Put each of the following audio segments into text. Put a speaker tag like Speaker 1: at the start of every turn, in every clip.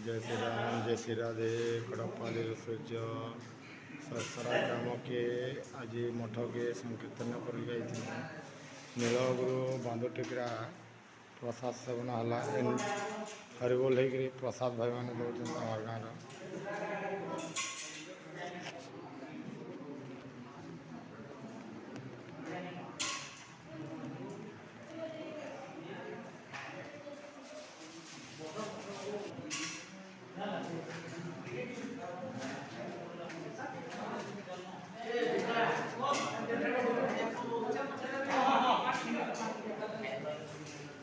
Speaker 1: जय श्री राम, जय श्री राधे। कड़प्पा सूर्य सरसरा ग्राम के आज मठ के संकीर्तन कर नीलगुरु बांधुटिकरा प्रसाद सेवन है हरिबोल होकर प्रसाद भाई मैंने दौरान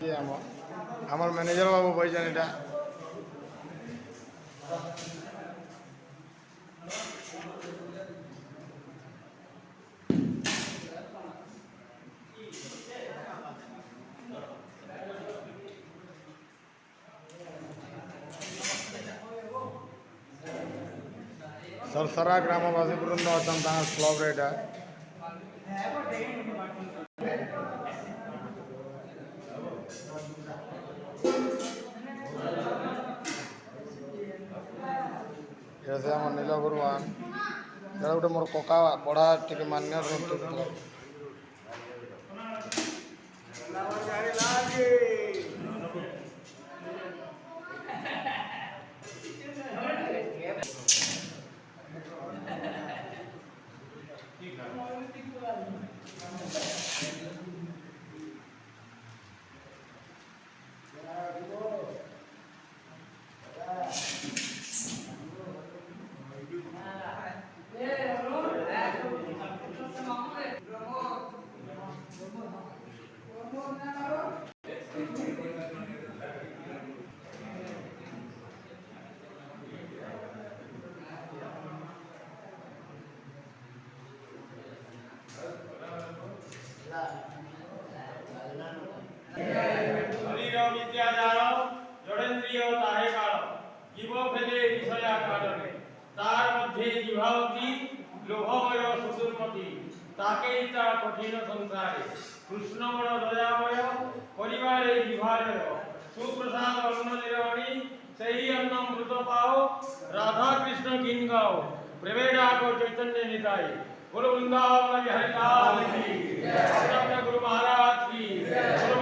Speaker 1: हमारे गाँव আমার ম্যানেজার বাবু বলছেন এটা सरसरा ग्रामवासी वृंद अच्छा क्लब एटा आम नीलगुरुआन जरा गोटे मोर कका पढ़ा टे मान्य
Speaker 2: जड़ेन्द्रिय ताहे काल जीव फेले विषया कालने तार मध्ये जीवावती लोभमय सुदुर्मति ताके ता कठिन संसारे कृष्णमण दयामय परिवारे विभाजय सुप्रसाद अन्न निरवणी सही अन्न मृत पाओ राधा कृष्ण किन गाओ प्रवेड़ा को चैतन्य निताई बोलो वृंदावन बिहारी लाल की जय गुरु महाराज की बोलो